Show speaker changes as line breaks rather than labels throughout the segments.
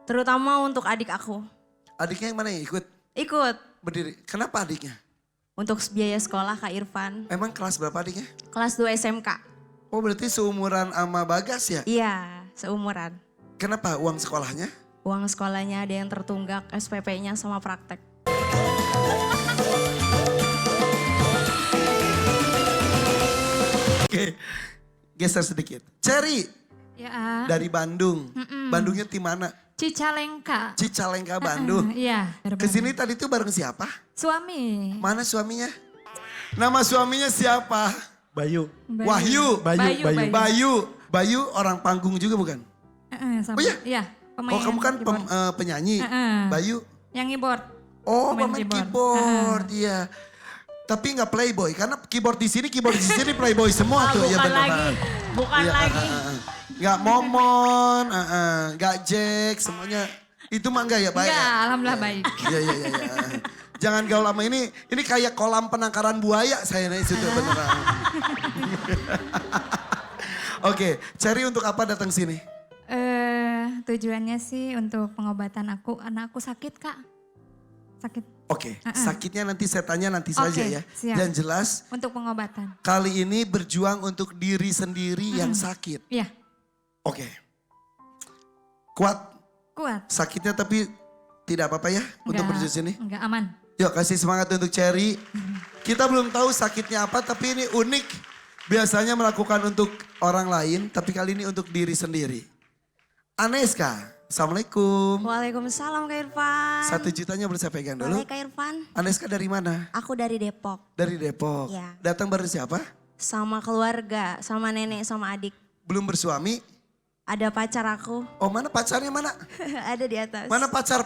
Terutama untuk adik aku.
Adiknya yang mana yang ikut?
Ikut.
Berdiri. Kenapa adiknya?
Untuk biaya sekolah Kak Irfan.
Emang kelas berapa adiknya?
Kelas 2 SMK.
Oh berarti seumuran sama Bagas ya?
Iya, seumuran.
Kenapa uang sekolahnya?
Uang sekolahnya ada yang tertunggak, SPP-nya sama praktek.
Oke, geser sedikit. Cherry
Ya,
dari Bandung. Bandungnya di mana?
Cicalengka.
Cicalengka, Bandung.
Iya.
Kesini tadi tuh bareng siapa?
Suami.
Mana suaminya? Nama suaminya siapa?
Bayu.
Wahyu. Bayu orang panggung juga bukan?
Sama,
Oh iya?
Iya, pemain
Oh kamu kan
keyboard.
penyanyi. Bayu.
Yang keyboard.
Oh
Pemain
pemain keyboard, iya. Tapi nggak playboy karena keyboard di sini playboy semua tuh.
Bukan
Ya benar.
lagi, bukan
Iya,
lagi.
Nggak momon, nggak jack, semuanya. Itu mah enggak ya baik.
Enggak,
Ya?
alhamdulillah baik.
Iya. Jangan gaul lama ini kayak kolam penangkaran buaya saya nih situ beneran. Oke, Cherry untuk apa datang sini?
Tujuannya sih untuk pengobatan aku. Anak aku sakit, Kak. Sakit.
Oke, sakitnya nanti saya tanya nanti saja
Oke,
ya.
siap.
Dan jelas
Untuk pengobatan.
kali ini berjuang untuk diri sendiri yang sakit.
Iya,
Oke. Kuat
kuat.
sakitnya tapi tidak apa-apa ya untuk berjuang sini.
Enggak aman.
Yuk kasih semangat untuk Cherry. Kita belum tahu sakitnya apa tapi ini unik. Biasanya melakukan untuk orang lain tapi kali ini untuk diri sendiri. Aneska, Assalamualaikum.
Waalaikumsalam Kak Irfan.
1 jutanya boleh saya pegang dulu.
Boleh Kak Irfan?
Aneska dari mana?
Aku dari Depok.
Dari Depok.
Iya.
Datang bareng siapa?
Sama keluarga, sama nenek, sama adik.
Belum bersuami?
Ada pacar aku.
Oh mana pacarnya mana?
Ada di atas.
Mana pacar?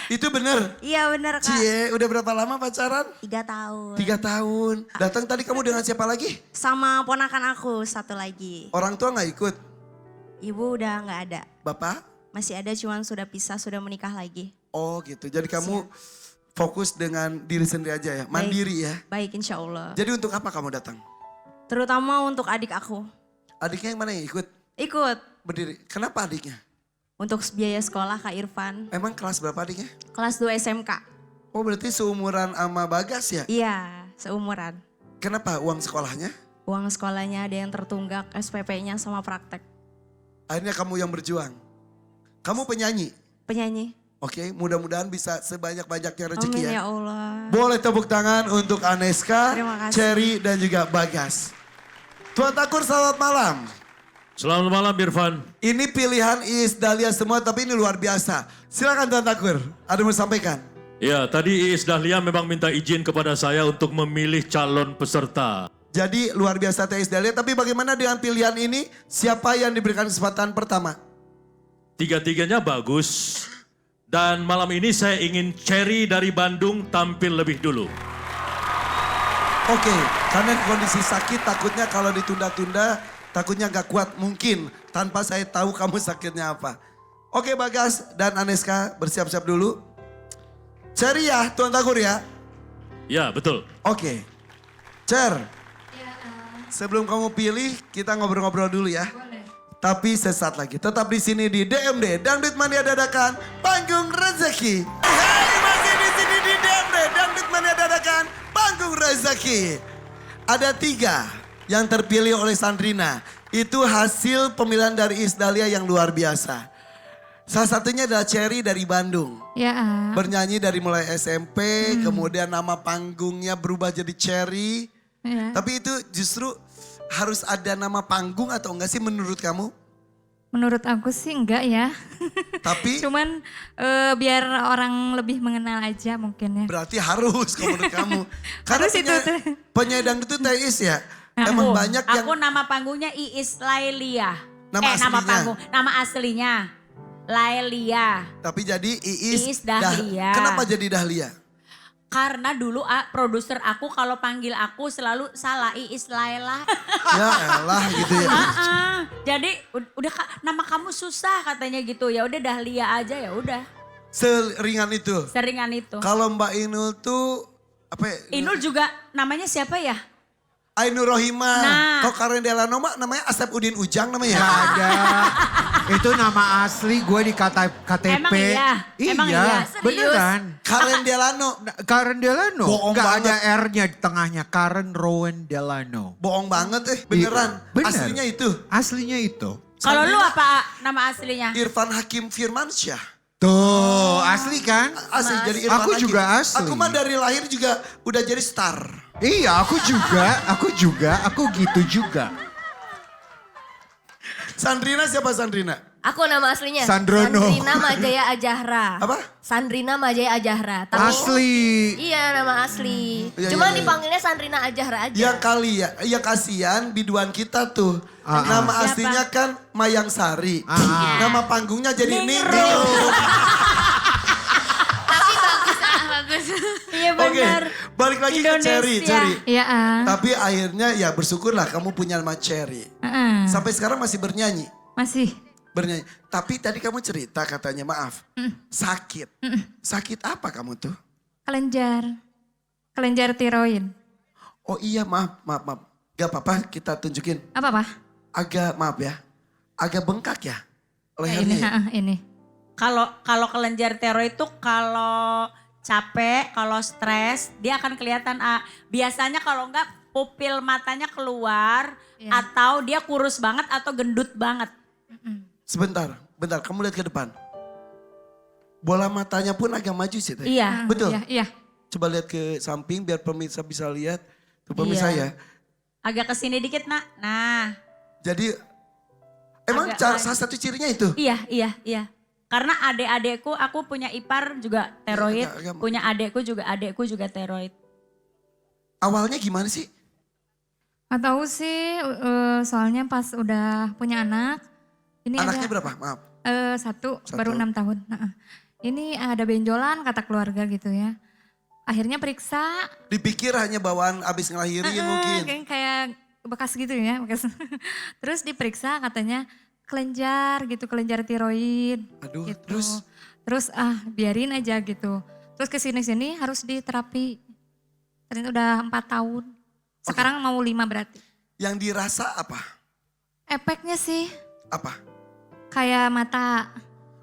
Itu bener?
Iya bener Kak.
Cie, udah berapa lama pacaran?
3 tahun.
3 tahun. Datang tadi kamu dengan siapa lagi?
Sama ponakan aku satu lagi.
Orang tua nggak ikut?
Ibu udah nggak ada.
Bapak?
Masih ada cuman sudah pisah, sudah menikah lagi.
Oh gitu. Jadi kamu fokus dengan diri sendiri aja ya? Mandiri ya?
Baik insya Allah.
Jadi untuk apa kamu datang?
Terutama untuk adik aku.
Adiknya yang mana yang ikut?
Ikut.
Berdiri. Kenapa adiknya?
Untuk biaya sekolah Kak Irfan.
Emang kelas berapa adiknya?
Kelas 2 SMK.
Oh berarti seumuran sama Bagas ya?
Iya, seumuran.
Kenapa uang sekolahnya?
Uang sekolahnya ada yang tertunggak, SPP-nya sama praktek.
Akhirnya kamu yang berjuang. Kamu penyanyi?
Penyanyi.
Oke, mudah-mudahan bisa sebanyak-banyaknya rezeki
Amin
ya.
ya Allah.
Boleh tepuk tangan untuk Aneska,
Terima kasih.
Cherry dan juga Bagas. Tuan Takur selamat malam.
Selamat malam Irfan.
Ini pilihan Iis Dahlia semua tapi ini luar biasa. Silakan Tuan Takur, ada yang mau sampaikan?
Ya, tadi Iis Dahlia memang minta izin kepada saya untuk memilih calon peserta.
Jadi luar biasa Iis Dahlia, tapi bagaimana dengan pilihan ini? Siapa yang diberikan kesempatan pertama?
Tiga-tiganya bagus. Dan malam ini saya ingin Cherry dari Bandung tampil lebih dulu.
Oke, karena kondisi sakit takutnya kalau ditunda-tunda takutnya gak kuat mungkin tanpa saya tahu kamu sakitnya apa. Oke Bagas dan Aneska bersiap-siap dulu. Cherry ya Tuan Takur ya.
Ya, betul.
Oke, Cher. Sebelum kamu pilih kita ngobrol-ngobrol dulu ya. Tapi sesaat lagi tetap di sini di DMD Dangdut Mania Dadakan Panggung Rezeki. Hai masih di sini di DMD Dangdut Mania Dadakan Panggung Rezeki. Ada 3 yang terpilih oleh Sandrina. Itu hasil pemilihan dari Iis Dahlia yang luar biasa. Salah satunya adalah Cherry dari Bandung.
Ya,
Bernyanyi dari mulai SMP, kemudian nama panggungnya berubah jadi Cherry.
ya.
Tapi itu justru harus ada nama panggung atau enggak sih menurut kamu?
Menurut aku sih enggak ya.
Tapi
Cuman biar orang lebih mengenal aja mungkin ya.
berarti harus kalau menurut kamu. Karena
Harus itu tuh.
penyedang itu Teis ya. Emang banyak yang
Aku nama panggungnya Iis Lailia.
Nama
nama
aslinya?
panggung, nama aslinya Lailia.
tapi jadi Iis,
Iis Dahlia.
Kenapa jadi Dahlia?
Karena dulu produser aku kalau panggil aku selalu salah Iis Laila.
Ya elah gitu ya.
Jadi udah nama kamu susah katanya gitu. Ya udah Dahlia aja ya udah.
Seringan itu.
Seringan itu.
Kalau Mbak Inul tuh apa ya?
Inul juga namanya siapa ya?
Ainur Rohimah.
Nah.
Kok Karen Delano mah namanya Asep Udin Ujang namanya ya?
Gak ada. Itu nama asli gue di KTP.
Emang iya? Emang iya? Serius?
Beneran.
Karen Delano.
Karen Delano.
Bohong
Gak
banget.
ada R-nya di tengahnya. Karen Rowan Delano.
Bohong banget beneran.
Bener.
Aslinya itu.
Aslinya itu.
Kalau lu
Sandrina.
apa nama aslinya?
Irfan Hakim Firmansyah.
Tuh, asli kan?
Asli jadi Irfan
Aku
Hakim.
juga asli.
Aku mah dari lahir juga udah jadi star.
Iya, aku gitu juga.
Sandrina siapa Sandrina?
Aku nama aslinya
Sandrono.
Sandrina Majaya Ajahra.
Apa?
Sandrina Majaya Ajahra.
Asli.
Iya nama asli.
Iya,
Cuma
iya, iya.
dipanggilnya Sandrina Ajahra aja.
Yang kali ya, yang kasihan biduan kita tuh. Nama
Siapa?
aslinya kan Mayang Sari. Nama panggungnya jadi
Ningrum.
Ningrum.
Bagus.
Iya
Oke,
benar.
balik lagi ke Cherry.
Indonesia.
Iya,
Tapi akhirnya ya bersyukurlah kamu punya nama Cherry. Sampai sekarang masih bernyanyi.
masih.
Bernyanyi. Tapi tadi kamu cerita katanya maaf. Sakit. Sakit apa kamu tuh?
Kelenjar tiroid.
Oh iya maaf. Gak apa-apa kita tunjukin.
Apa Pak?
Agak maaf ya. Agak bengkak ya
Ini,
lehernya. Ya?
ini.
Kalau kelenjar tiroid itu kalau capek, kalau stres, dia akan kelihatan. Biasanya kalau enggak pupil matanya keluar
Iya.
atau dia kurus banget atau gendut banget.
Sebentar, bentar kamu lihat ke depan. Bola matanya pun agak maju sih. Teh.
Iya.
Betul.
Iya.
Coba lihat ke samping biar pemirsa bisa lihat. Tuh pemirsa
Iya.
ya.
Agak ke sini dikit, Nak. Nah,
Jadi emang
Agak
salah satu cirinya itu?
iya. Karena adik-adekku, aku punya ipar juga teroid,
agak-
punya adekku juga teroid.
Awalnya gimana sih?
Nggak tahu sih, soalnya pas udah punya anak. Ini
Anaknya
ada
berapa? Maaf.
satu,
Satu.
baru 6 tahun. Ini ada benjolan kata keluarga gitu ya. Akhirnya periksa,
Dipikir hanya bawaan abis ngelahirin mungkin.
kayak bekas gitu ya. Terus diperiksa katanya kelenjar tiroid.
Aduh,
Gitu.
terus?
Terus biarin aja gitu. Terus kesini-sini harus diterapi. Ternyata udah 4 tahun. Sekarang mau 5 berarti.
Yang dirasa apa?
Efeknya sih
Apa?
kayak mata,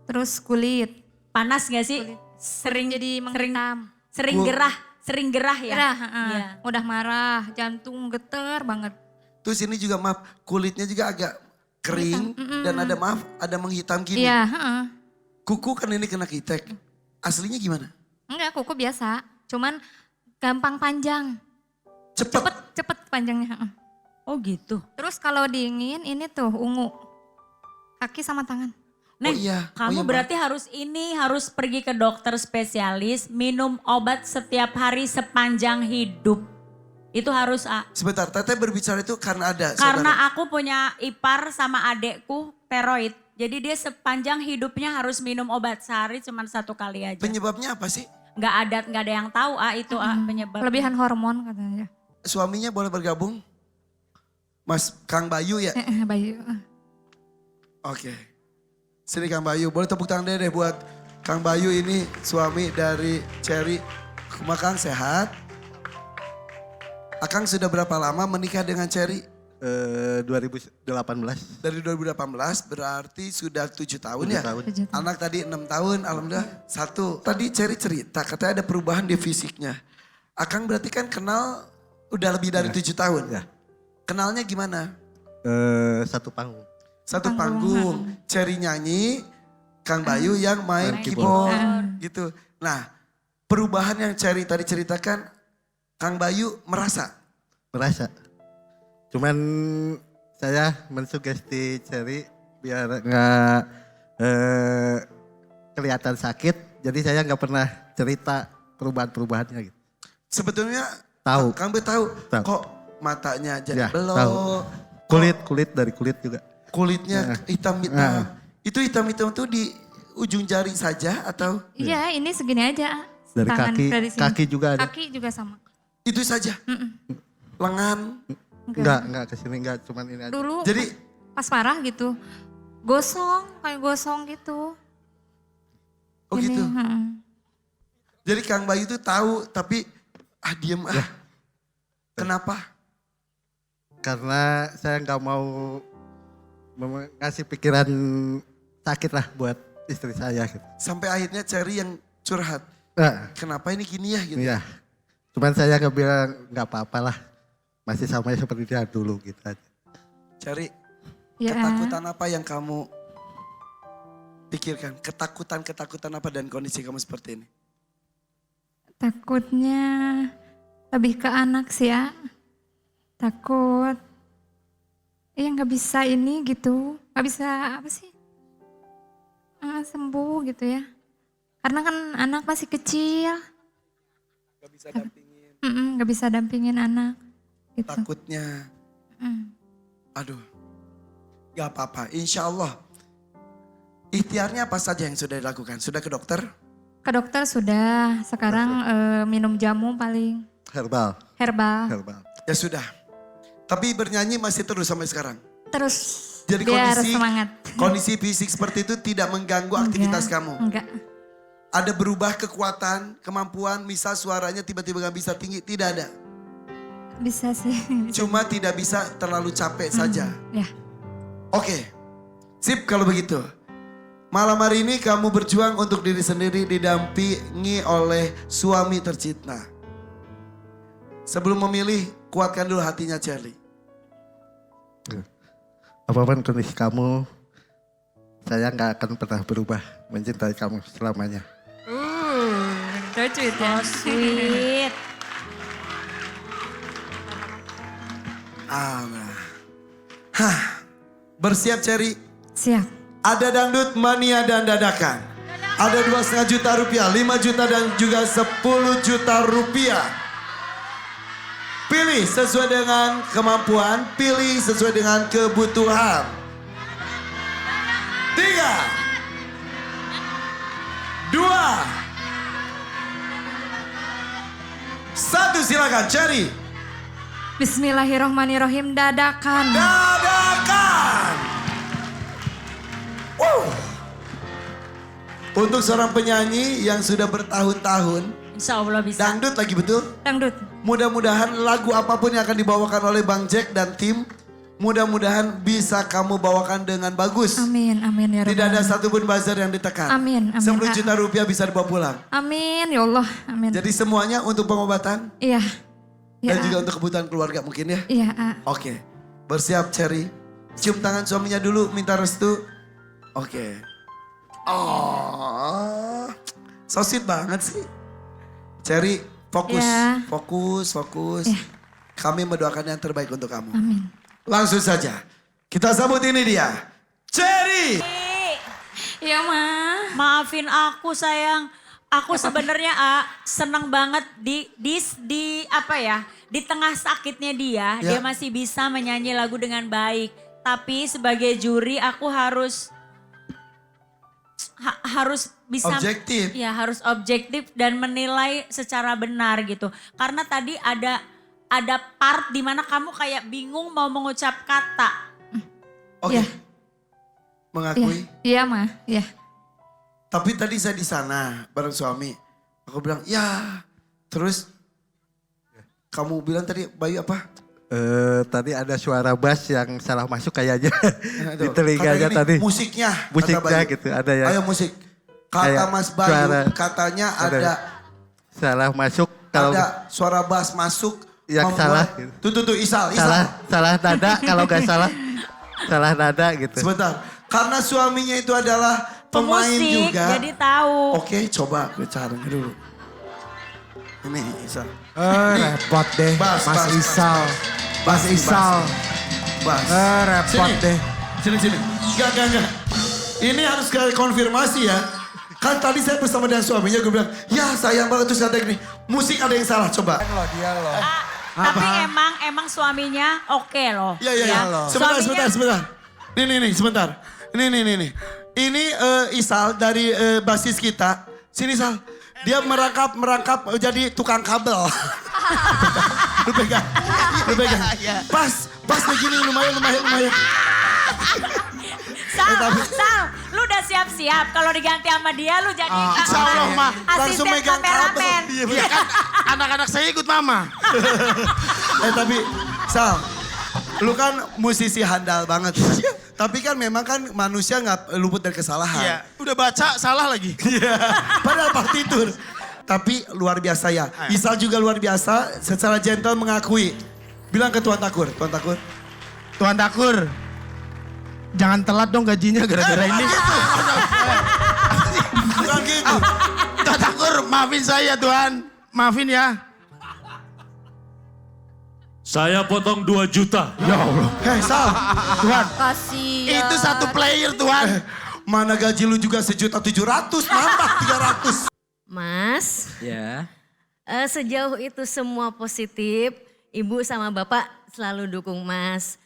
terus kulit.
Panas gak sih? Sering
Jadi menghitam.
sering gerah ya?
Gerah,
Iya.
udah marah, jantung geter banget.
Terus ini juga maaf, kulitnya juga agak kering dan ada menghitam gini.
Iya,
Kuku kan ini kena kitek. Aslinya gimana?
enggak kuku biasa, cuman gampang panjang,
Cepet.
cepet panjangnya.
Oh gitu.
Terus kalau dingin ini tuh ungu, kaki sama tangan.
Neng,
iya.
kamu
Maaf.
berarti harus pergi ke dokter spesialis, minum obat setiap hari sepanjang hidup. Itu harus,
Sebentar, Teteh berbicara itu karena ada
karena
saudara.
aku punya ipar sama adekku teroid. Jadi dia sepanjang hidupnya harus minum obat sehari cuma 1 kali aja.
Penyebabnya apa sih?
Nggak ada yang tahu itu penyebab.
Kelebihan hormon katanya.
Suaminya boleh bergabung? Mas Kang Bayu ya?
Bayu.
Oke. Sini Kang Bayu, boleh tepuk tangan deh buat Kang Bayu ini suami dari Cherry. Kumaha Kang sehat? Akang sudah berapa lama menikah dengan Cherry?
2018.
Dari 2018 berarti sudah 7 tahun ya?
7 tahun.
7 tahun.
Anak tadi 6 tahun, alhamdulillah 1. Tadi Cherry cerita katanya ada perubahan di fisiknya. Akang berarti kan kenal udah lebih dari 7 tahun.
Ya.
Kenalnya gimana?
Satu panggung.
Satu panggung, Cherry nyanyi, Kang Bayu yang main
Main
keyboard gitu. Nah, perubahan yang Cherry tadi ceritakan, Kang Bayu merasa.
Merasa. Cuman saya mensugesti Cherry biar nggak kelihatan sakit. Jadi saya nggak pernah cerita perubahan-perubahannya gitu.
Sebetulnya
Tahu.
Kang Bayu tahu,
Tahu.
kok matanya jadi
Ya,
belok,
tahu. Kulit dari kulit juga.
kulitnya
Ya.
hitam-hitam.
Nah.
Itu hitam-hitam tuh di ujung jari saja atau
Iya ini segini aja.
Dari
Tangan
kaki,
dari sini.
kaki juga ada.
Kaki juga sama.
itu saja? Lengan.
Enggak kesini, enggak cuman ini aja.
Dulu
Jadi
pas parah gitu, kayak gosong gitu.
oh
Gini,
gitu.
heeh.
Jadi Kang Bayu tuh tahu tapi diem. Kenapa?
Karena saya nggak mau ngasih pikiran sakit lah buat istri saya gitu.
Sampai akhirnya Cherry yang curhat.
Nah,
Kenapa ini gini ya gitu?
iya. Cuman saya nggak bilang nggak apa-apa lah. Masih sama seperti dia dulu gitu aja.
Cherry,
Ya.
ketakutan apa yang kamu pikirkan? Ketakutan apa dan kondisi kamu seperti ini?
Takutnya lebih ke anak sih ya. Takut. Iya nggak bisa ini gitu. Nggak bisa apa sih. Sembuh gitu ya. Karena kan anak masih kecil.
Gak bisa dampingin.
Nggak bisa dampingin anak. Gitu.
Takutnya, aduh, gak apa-apa. Insya Allah, ikhtiarnya apa saja yang sudah dilakukan? Sudah ke dokter?
Ke dokter sudah. Sekarang minum jamu paling
Herbal.
herbal.
Ya sudah. Tapi bernyanyi masih terus sampai sekarang.
Terus
Jadi
biar
kondisi
semangat.
kondisi fisik seperti itu tidak mengganggu aktivitas kamu.
Enggak.
Ada berubah kekuatan, kemampuan, misal suaranya tiba-tiba gak bisa tinggi, tidak ada.
Bisa sih.
Cuma tidak bisa terlalu capek saja.
Ya.
Oke, sip kalau begitu. Malam hari ini kamu berjuang untuk diri sendiri didampingi oleh suami tercinta. Sebelum memilih, kuatkan dulu hatinya Cherry.
Apapun kondisi kamu, saya nggak akan pernah berubah mencintai kamu selamanya.
Lucu ya.
Sweet.
Hah, bersiap Cherry.
Siap.
Ada dangdut mania dan dadakan. Ada 2,5 juta rupiah, 5 juta dan juga 10 juta rupiah. Pilih sesuai dengan kemampuan, pilih sesuai dengan kebutuhan. 3, 2, 1, silakan Cherry.
Bismillahirrohmanirrohim, dadakan.
Dadakan. Untuk seorang penyanyi yang sudah bertahun-tahun,
Insya Allah bisa.
dangdut lagi betul.
Dangdut.
Mudah-mudahan lagu apapun yang akan dibawakan oleh Bang Jack dan tim, mudah-mudahan bisa kamu bawakan dengan bagus.
Amin, amin ya
Tidak
Rabbal
ada
alamin.
satupun buzzer yang ditekan.
Amin, amin.
10 juta rupiah bisa dibawa pulang.
Amin, ya Allah, amin.
Jadi semuanya untuk pengobatan
Iya. Ya,
dan juga untuk kebutuhan keluarga mungkin ya.
Iya,
Oke, bersiap Cherry. Cium tangan suaminya dulu, minta restu. Oke. Oh, so sweet banget sih. Cherry, fokus,
Ya.
fokus.
Ya.
Kami mendoakan yang terbaik untuk kamu.
amin.
Langsung saja, kita sambut ini dia, Cherry.
Iya, Ma.
Maafin aku sayang. Aku sebenarnya senang banget di apa ya? Di tengah sakitnya dia
Ya.
masih bisa menyanyi lagu dengan baik. Tapi sebagai juri aku harus bisa
Objektif.
Ya, harus objektif dan menilai secara benar gitu. Karena tadi ada part di mana kamu kayak bingung mau mengucap kata.
Oke,
Ya.
mengakui.
Iya, Ma. Iya.
Tapi tadi saya di sana bareng suami. Aku bilang, ya. Terus kamu bilang tadi Bayu apa?
Tadi ada suara bass yang salah masuk kayaknya di
Aduh,
telinganya
kata
tadi.
gini, musiknya. kata
Musiknya
Bayu.
gitu, ada ya.
Ayo musik. Kata
Kayak
Mas Bayu
suara-
katanya
ada.
ada
Salah masuk kalau
suara bass masuk.
Yang salah gitu.
Tuh, Isal.
salah nada kalau nggak salah nada gitu.
Sebentar. Karena suaminya itu adalah pemain
Pemusik,
juga.
jadi tahu.
Oke, coba aku caranya dulu. Ini Isal.
Repot deh
Bas,
Mas
bas,
Isal.
Bas,
Mas Isal.
Bass.
Repot
Sini.
deh.
Sini. Enggak. Ini harus konfirmasi ya. Kan tadi saya bersama dengan suaminya, gue bilang, ya sayang banget, terus kata gini, musik ada yang salah, coba.
Dia loh.
Tapi emang suaminya oke loh.
Iya. Sebentar. Nih, sebentar. Nih. Ini Isal dari basis kita. Sini Sal. Dia merangkap jadi tukang kabel. Lu pegang. Pas begini lumayan.
Sal, lu udah siap-siap. Kalau diganti sama dia lu jadi
Insya Allah, Ma. Langsung
asisten
megang kabel.
kameramen.
Iya kan,
Anak-anak saya ikut mama.
tapi Sal, Lu kan musisi handal banget kan. Tapi kan memang kan manusia nggak luput dari kesalahan.
Iya, udah baca salah lagi.
Iya, padahal partitur. Tapi luar biasa ya. Isal juga luar biasa secara gentle mengakui. Bilang ke Tuan Takur, Tuan Takur.
Tuan Takur, jangan telat dong gajinya gara-gara ini.
Bukan gitu.
Tuan Takur, maafin saya Tuan. Maafin ya.
Saya potong 2 juta.
Ya Allah.
Sal,
Tuan,
Kasihan.
itu satu player Tuan.
mana gaji lu juga 1.700.000, nambah 300.
Mas,
Ya.
sejauh itu semua positif, Ibu sama Bapak selalu dukung Mas.